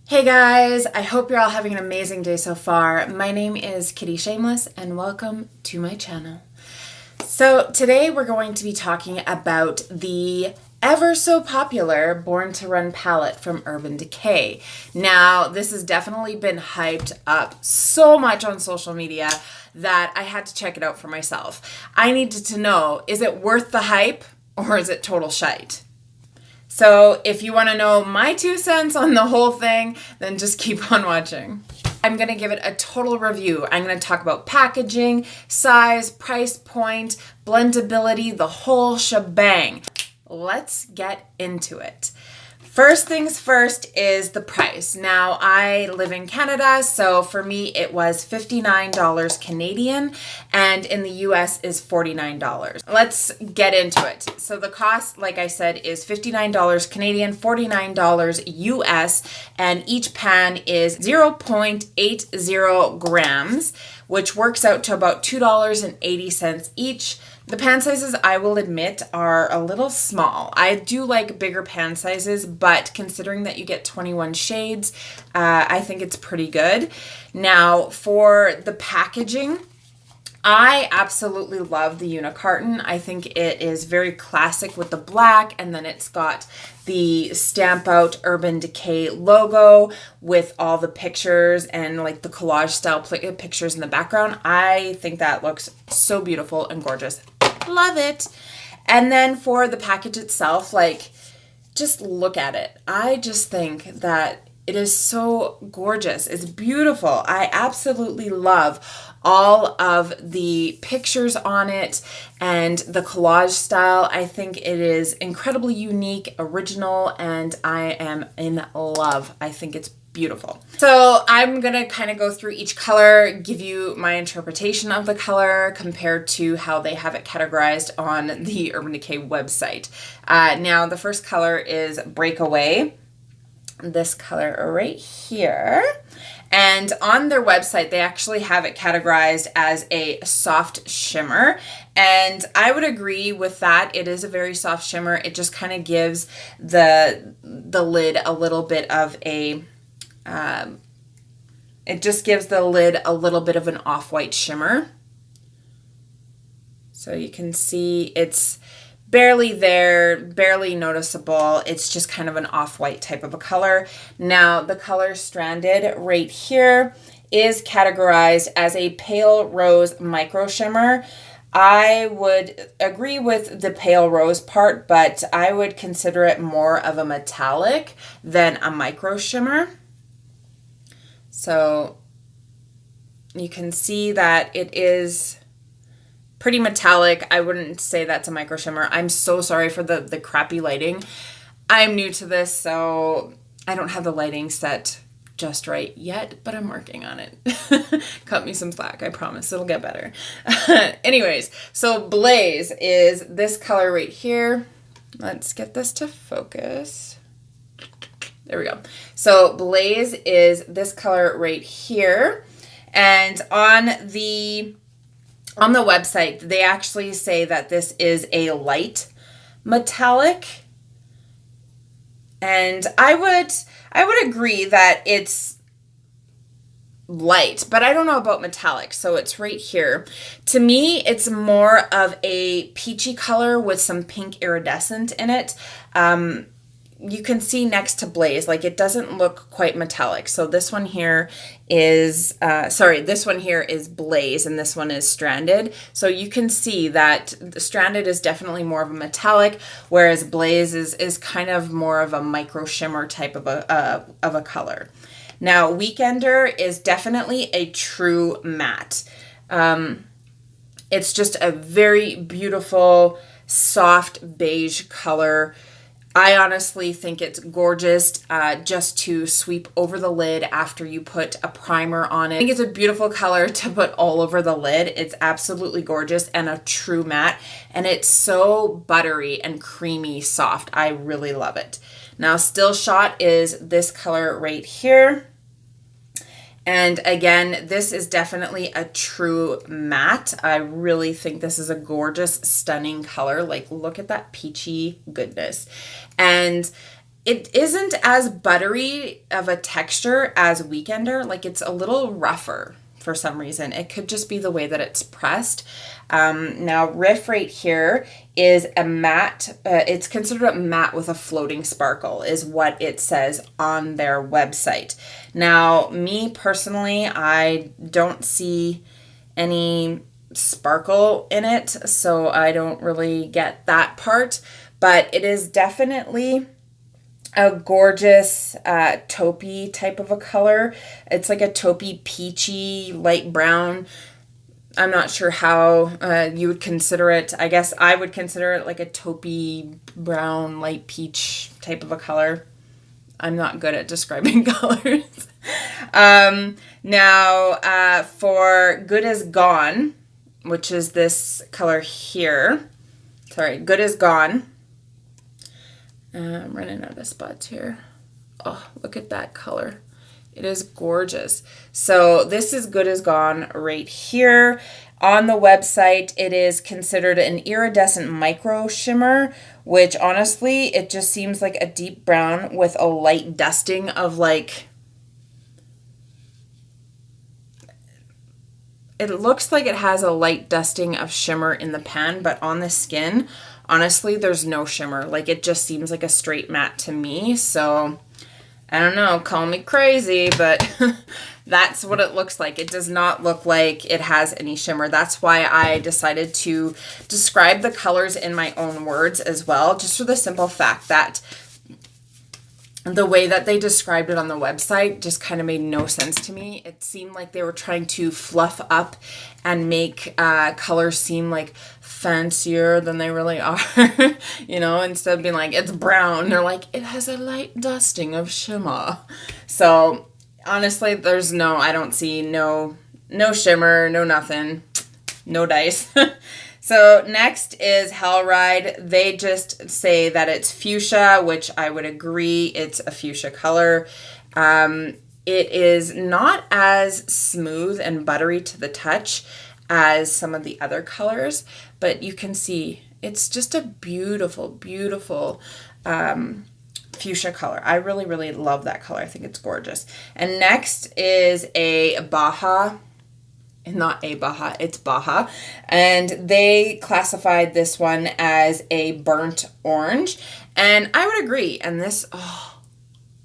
Hey guys, I hope you're all having an amazing day so far. My name is Kitty Shameless and welcome to my channel. So today we're going to be talking about the ever so popular Born to Run palette from Urban Decay. Now, this has definitely been hyped up so much on social media that I had to check it out for myself. I needed to know, is it worth the hype or is it total shite? So if you want to know my 2 cents on the whole thing, then just keep on watching. I'm going to give it a total review. I'm going to talk about packaging, size, price point, blendability, the whole shebang. Let's get into it. First things first is the price. Now, I live in Canada, so for me it was $59 Canadian, and in the US is $49. Let's get into it. So the cost, like I said, is $59 Canadian, $49 US, and each pan is 0.80 grams, which works out to about $2.80 each. The pan sizes, I will admit, are a little small. I do like bigger pan sizes, but considering that you get 21 shades, I think it's pretty good. Now, for the packaging, I absolutely love the unicarton. I think it is very classic with the black, and then it's got the Stamp Out Urban Decay logo with all the pictures and like the collage style pictures in the background. I think that looks so beautiful and gorgeous. Love it. And then for the package itself, like, just look at it. I just think that it is so gorgeous. It's beautiful. I absolutely love all of the pictures on it and the collage style. I think it is incredibly unique, original, and I am in love. I think it's beautiful. So I'm gonna kind of go through each color, give you my interpretation of the color compared to how they have it categorized on the Urban Decay website. Now the first color is Breakaway. This color right here. And on their website, they actually have it categorized as a soft shimmer. And I would agree with that. It is a very soft shimmer. It just kind of gives the lid a little bit of a it just gives the lid a little bit of an off-white shimmer. So you can see it's barely there, barely noticeable. It's just kind of an off-white type of a color. Now, the color Stranded right here is categorized as a pale rose micro shimmer. I would agree with the pale rose part, but I would consider it more of a metallic than a micro shimmer. So you can see that it is pretty metallic. I wouldn't say that's a micro shimmer. I'm so sorry for the crappy lighting. I'm new to this, so I don't have the lighting set just right yet, but I'm working on it. Cut me some slack. I promise it'll get better. Anyways, so Blaze is this color right here. Let's get this to focus. There we go. So Blaze is this color right here. And on the website, they actually say that this is a light metallic. And I would agree that it's light, but I don't know about metallic. So it's right here. To me, it's more of a peachy color with some pink iridescent in it. You can see next to Blaze, like it doesn't look quite metallic. So this one here is, this one here is Blaze and this one is Stranded. So you can see that the Stranded is definitely more of a metallic, whereas Blaze is kind of more of a micro shimmer type of a color. Now, Weekender is definitely a true matte. It's just a very beautiful, soft beige color. I honestly think it's gorgeous just to sweep over the lid after you put a primer on it. I think it's a beautiful color to put all over the lid. It's absolutely gorgeous and a true matte. And it's so buttery and creamy soft. I really love it. Now, Still Shot is this color right here. And again, this is definitely a true matte. I really think this is a gorgeous, stunning color. Like, look at that peachy goodness. And it isn't as buttery of a texture as Weekender. Like, it's a little rougher for some reason. It could just be the way that it's pressed. Now, Riff right here is a matte. It's considered a matte with a floating sparkle is what it says on their website. Now, me personally, I don't see any sparkle in it, so I don't really get that part. But it is definitely a gorgeous taupey type of a color. It's like a taupey, peachy, light brown. I'm not sure how you would consider it. I guess I would consider it like a taupey, brown, light peach type of a color. I'm not good at describing colors. Now, for Good Is Gone, which is this color here. Sorry, Good Is Gone. I'm running out of spots here. Oh, look at that color. It is gorgeous. So this is Good Is Gone right here. On the website, it is considered an iridescent micro shimmer, which honestly, it just seems like a deep brown with a light dusting of like, it looks like it has a light dusting of shimmer in the pan, but on the skin, honestly, there's no shimmer. Like, it just seems like a straight matte to me. So, I don't know, call me crazy, but that's what it looks like. It does not look like it has any shimmer. That's why I decided to describe the colors in my own words as well, just for the simple fact that the way that they described it on the website just kind of made no sense to me. It seemed like they were trying to fluff up and make colors seem like fancier than they really are. You know, instead of being like, it's brown, they're like, it has a light dusting of shimmer. So honestly, I don't see no shimmer, no nothing, no dice. So next is Hellride. They just say that it's fuchsia, which I would agree. It's a fuchsia color. It is not as smooth and buttery to the touch as some of the other colors, but you can see it's just a beautiful, beautiful fuchsia color. I really, really love that color. I think it's gorgeous. And next is a Baja. Not a Baja, it's Baja. And they classified this one as a burnt orange. And I would agree. And this,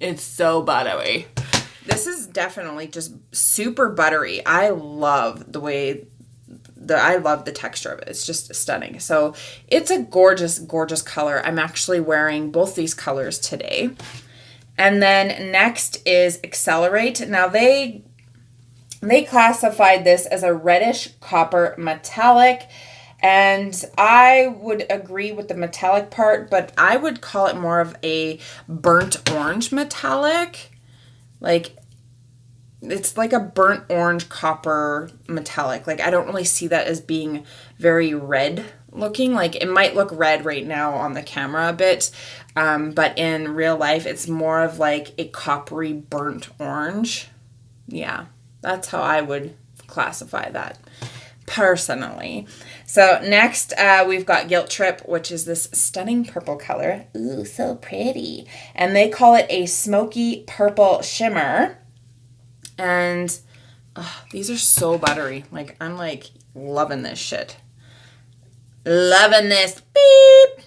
it's so buttery. This is definitely just super buttery. I love I love the texture of it. It's just stunning. So it's a gorgeous, gorgeous color. I'm actually wearing both these colors today. And then next is Accelerate. Now they classified this as a reddish copper metallic, and I would agree with the metallic part, but I would call it more of a burnt orange metallic. Like, it's like a burnt orange copper metallic. Like, I don't really see that as being very red looking. Like, it might look red right now on the camera a bit, but in real life, it's more of like a coppery burnt orange. Yeah. That's how I would classify that personally. So next we've got Guilt Trip, which is this stunning purple color. Ooh, so pretty. And they call it a smoky purple shimmer. And these are so buttery. Like, I'm like loving this shit. Loving this. Beep.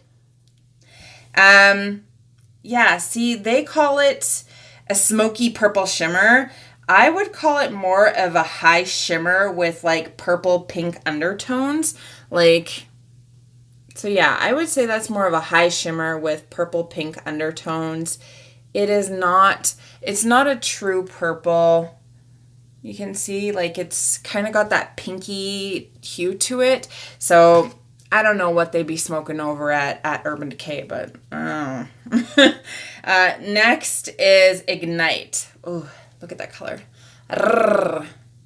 Yeah, see, they call it a smoky purple shimmer. I would call it more of a high shimmer with like purple pink undertones. Like, so yeah, I would say that's more of a high shimmer with purple pink undertones. It's not a true purple. You can see like it's kind of got that pinky hue to it. So I don't know what they'd be smoking over at Urban Decay, but I don't know. Next is Ignite. Oh, look at that color.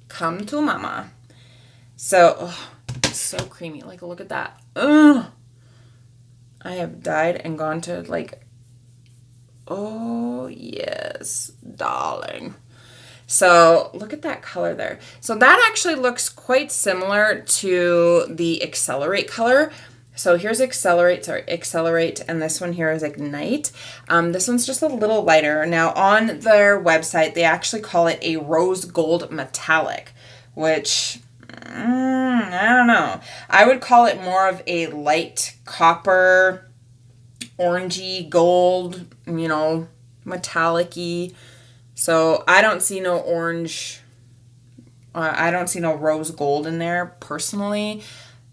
Come to mama. So, it's so creamy. Like, look at that. I have died and gone to, like, oh, yes, darling. So, look at that color there. So, that actually looks quite similar to the Accelerate color. So here's Accelerate, and this one here is Ignite. This one's just a little lighter. Now on their website, they actually call it a rose gold metallic, which, I don't know. I would call it more of a light copper, orangey gold, you know, metallic-y. So I don't see no orange, I don't see no rose gold in there personally,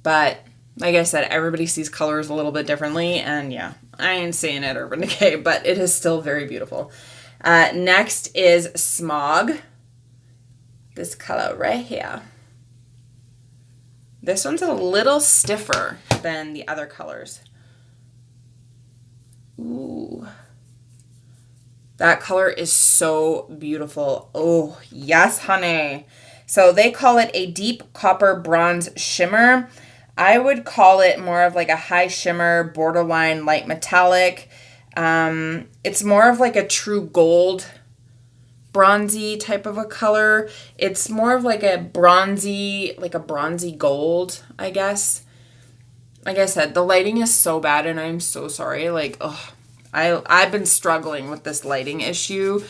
but like I said, everybody sees colors a little bit differently, and yeah, I ain't seeing it Urban Decay, but it is still very beautiful. Next is Smog. This color right here. This one's a little stiffer than the other colors. Ooh. That color is so beautiful. Oh, yes, honey. So they call it a deep copper bronze shimmer. I would call it more of like a high shimmer, borderline light metallic. It's more of like a true gold, bronzy type of a color. It's more of like a bronzy gold, I guess. Like I said, the lighting is so bad and I'm so sorry. Like, oh, I've been struggling with this lighting issue,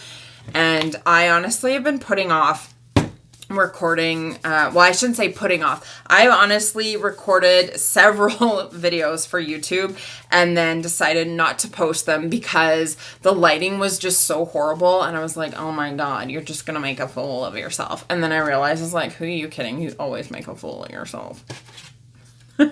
and I honestly have been putting off recording, well, I shouldn't say putting off. I honestly recorded several videos for YouTube and then decided not to post them because the lighting was just so horrible, and I was like, oh my god, you're just gonna make a fool of yourself. And then I realized, I was like, who are you kidding? You always make a fool of yourself. All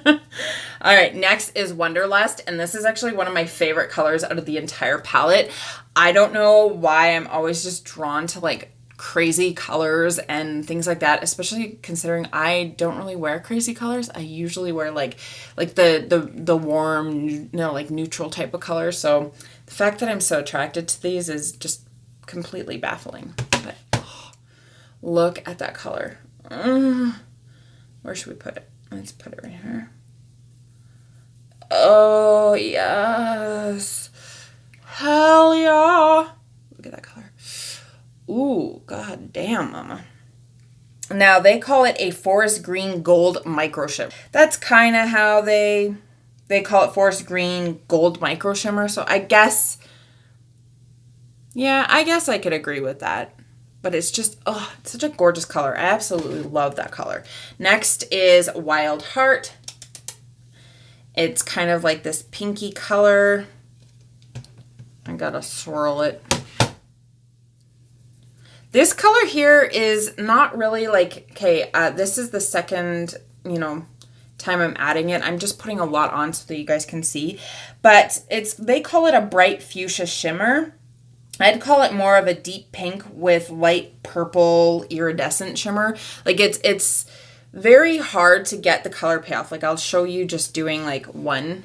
right, next is Wonderlust, and this is actually one of my favorite colors out of the entire palette. I don't know why I'm always just drawn to like crazy colors and things like that, especially considering I don't really wear crazy colors. I usually wear like the warm, you know, like neutral type of colors. So the fact that I'm so attracted to these is just completely baffling. But oh, look at that color. Where should we put it? Let's put it right here. Oh, yes. Hell yeah. Look at that color. Ooh, god damn, mama. Now, they call it a forest green gold micro shimmer. That's kind of how they call it, forest green gold micro shimmer. So I guess, yeah, I guess I could agree with that. But it's just, oh, it's such a gorgeous color. I absolutely love that color. Next is Wild Heart. It's kind of like this pinky color. I gotta swirl it. This color here is not really like, okay, this is the second, you know, time I'm adding it. I'm just putting a lot on so that you guys can see. But they call it a bright fuchsia shimmer. I'd call it more of a deep pink with light purple iridescent shimmer. Like it's very hard to get the color payoff. Like I'll show you just doing like one.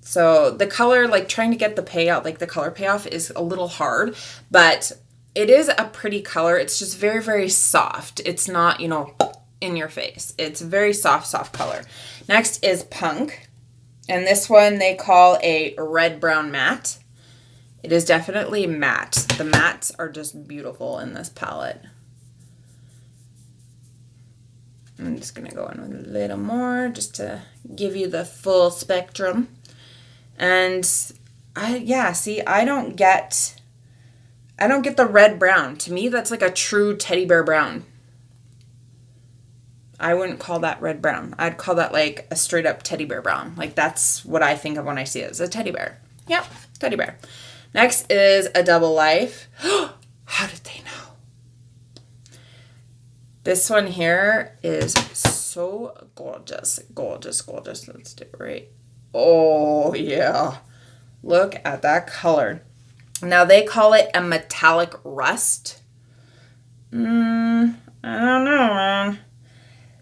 So the color, like trying to get the payout, like the color payoff is a little hard, but it is a pretty color. It's just very, very soft. It's not, you know, in your face. It's a very soft color. Next is Punk. And this one they call a red-brown matte. It is definitely matte. The mattes are just beautiful in this palette. I'm just going to go in with a little more just to give you the full spectrum. And I don't get the red-brown. To me, that's like a true teddy bear brown. I wouldn't call that red brown. I'd call that like a straight up teddy bear brown. Like that's what I think of when I see it as a teddy bear. Yep, teddy bear. Next is A Double Life. How did they know? This one here is so gorgeous. Gorgeous, gorgeous. Let's do it right. Oh, yeah. Look at that color. Now they call it a metallic rust. I don't know, man.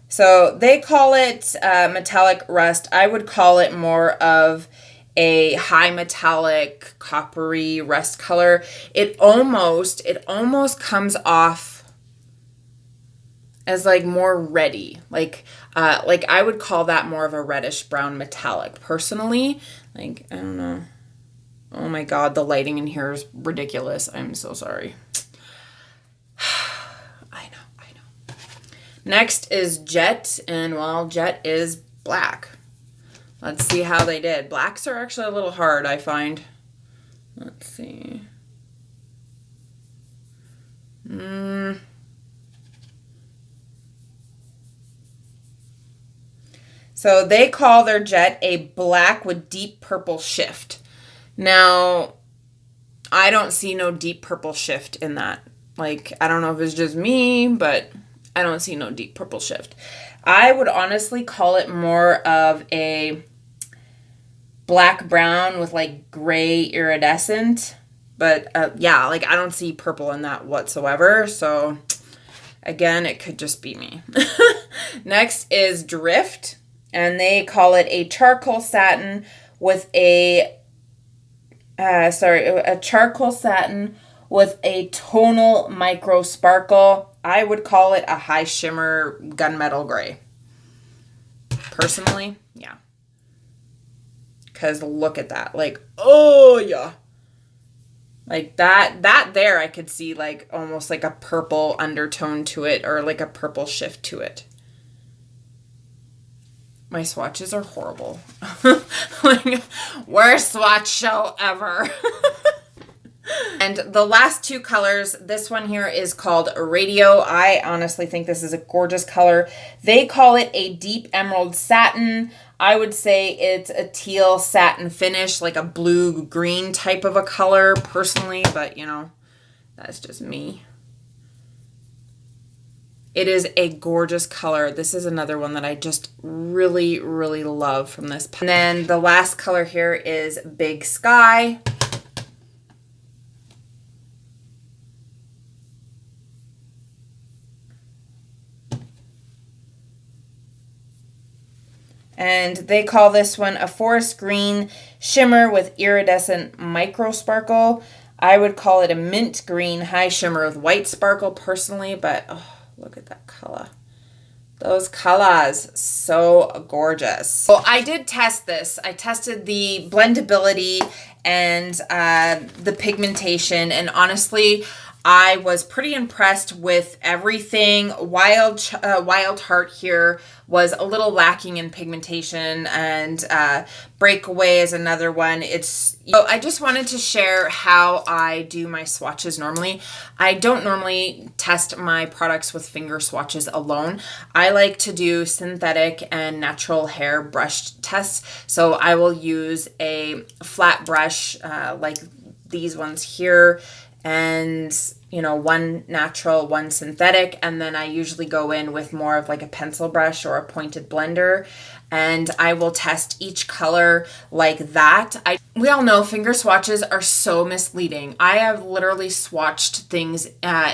So they call it metallic rust. I would call it more of a high metallic coppery rust color. It almost comes off as like more reddy. Like I would call that more of a reddish brown metallic personally. Like, I don't know. Oh my god, the lighting in here is ridiculous. I'm so sorry. I know. Next is Jet, and well, Jet is black. Let's see how they did. Blacks are actually a little hard, I find. Let's see. So they call their Jet a black with deep purple shift. Now, I don't see no deep purple shift in that. Like, I don't know if it's just me, but I don't see no deep purple shift. I would honestly call it more of a black brown with like gray iridescent. But yeah, like I don't see purple in that whatsoever. So again, it could just be me. Next is Drift, and they call it a charcoal satin with a charcoal satin with a tonal micro sparkle. I would call it a high shimmer gunmetal gray. Personally, yeah. Because look at that. Like, oh yeah. Like that there I could see like almost like a purple undertone to it, or like a purple shift to it. My swatches are horrible. Like, worst swatch show ever. And the last two colors, this one here is called Radio. I honestly think this is a gorgeous color. They call it a deep emerald satin. I would say it's a teal satin finish, like a blue-green type of a color personally, but you know, that's just me. It is a gorgeous color. This is another one that I just really, really love from this. And then the last color here is Big Sky. And they call this one a forest green shimmer with iridescent micro sparkle. I would call it a mint green high shimmer with white sparkle personally, but oh, look at that color. Those colors, so gorgeous. So I did test this. I tested the blendability and the pigmentation, and honestly, I was pretty impressed with everything. Wild Heart here was a little lacking in pigmentation, and Breakaway is another one. I just wanted to share how I do my swatches normally. I don't normally test my products with finger swatches alone. I like to do synthetic and natural hair brush tests. So I will use a flat brush like these ones here, and you know, one natural, one synthetic, and then I usually go in with more of like a pencil brush or a pointed blender, and I will test each color like that. We all know finger swatches are so misleading. I have literally swatched things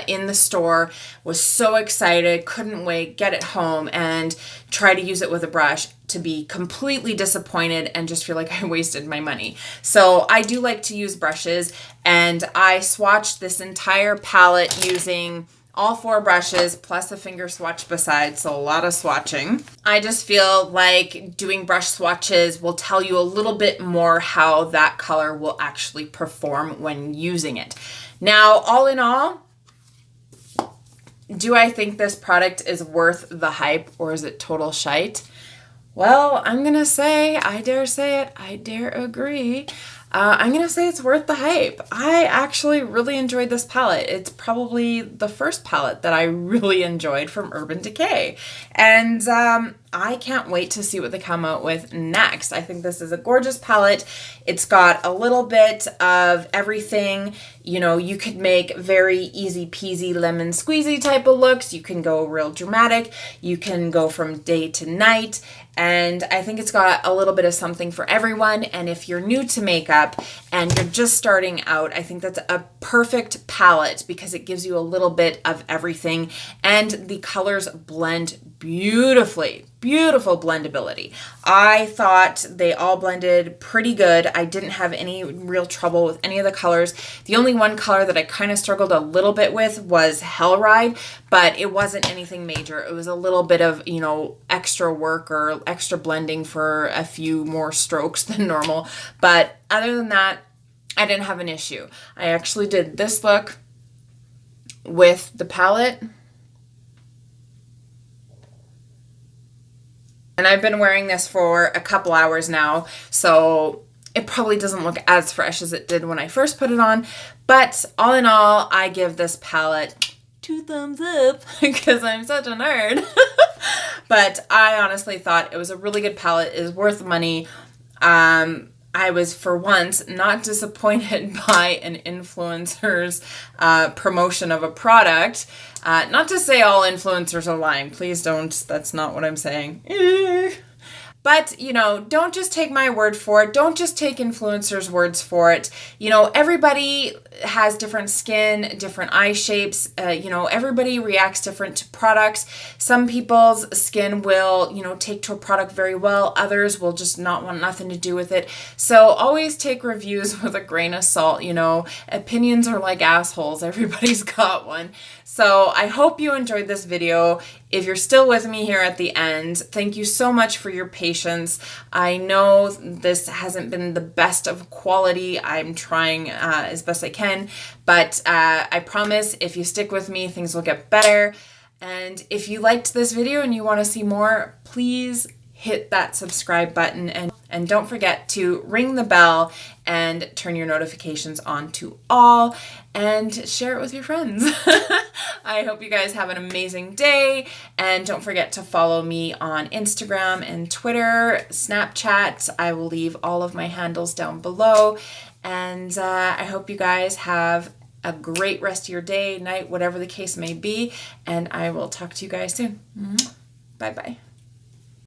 in the store, was so excited, couldn't wait, get it home, and try to use it with a brush to be completely disappointed and just feel like I wasted my money. So I do like to use brushes, and I swatched this entire palette using all 4 brushes plus a finger swatch besides, so a lot of swatching. I just feel like doing brush swatches will tell you a little bit more how that color will actually perform when using it. Now, all in all, do I think this product is worth the hype, or is it total shite? Well, I'm going to say, I dare say it, I dare agree. I'm going to say it's worth the hype. I actually really enjoyed this palette. It's probably the first palette that I really enjoyed from Urban Decay. And I can't wait to see what they come out with next. I think this is a gorgeous palette. It's got a little bit of everything. You know, you could make very easy peasy lemon squeezy type of looks. You can go real dramatic. You can go from day to night. And I think it's got a little bit of something for everyone. And if you're new to makeup and you're just starting out, I think that's a perfect palette because it gives you a little bit of everything. And the colors blend beautifully. Beautiful blendability. I thought they all blended pretty good. I didn't have any real trouble with any of the colors. The only one color that I kind of struggled a little bit with was Hellride, but it wasn't anything major. It was a little bit of, you know, extra work or extra blending for a few more strokes than normal. But other than that, I didn't have an issue. I actually did this look with the palette. And I've been wearing this for a couple hours now, so it probably doesn't look as fresh as it did when I first put it on. But all in all, I give this palette 2 thumbs up because I'm such a nerd. But I honestly thought it was a really good palette. It is worth money. I was, for once, not disappointed by an influencer's promotion of a product. Not to say all influencers are lying. Please don't. That's not what I'm saying. But, you know, don't just take my word for it. Don't just take influencers' words for it. You know, everybody has different skin, different eye shapes. You know, everybody reacts different to products. Some people's skin will, you know, take to a product very well. Others will just not want nothing to do with it. So always take reviews with a grain of salt. You know, opinions are like assholes. Everybody's got one. So I hope you enjoyed this video. If you're still with me here at the end, thank you so much for your patience. I know this hasn't been the best of quality. I'm trying as best I can, but I promise if you stick with me, things will get better. And if you liked this video and you want to see more, please hit that subscribe button and don't forget to ring the bell and turn your notifications on to all and share it with your friends. I hope you guys have an amazing day, and don't forget to follow me on Instagram and Twitter, Snapchat. I will leave all of my handles down below, and I hope you guys have a great rest of your day, night, whatever the case may be, and I will talk to you guys soon. Bye-bye.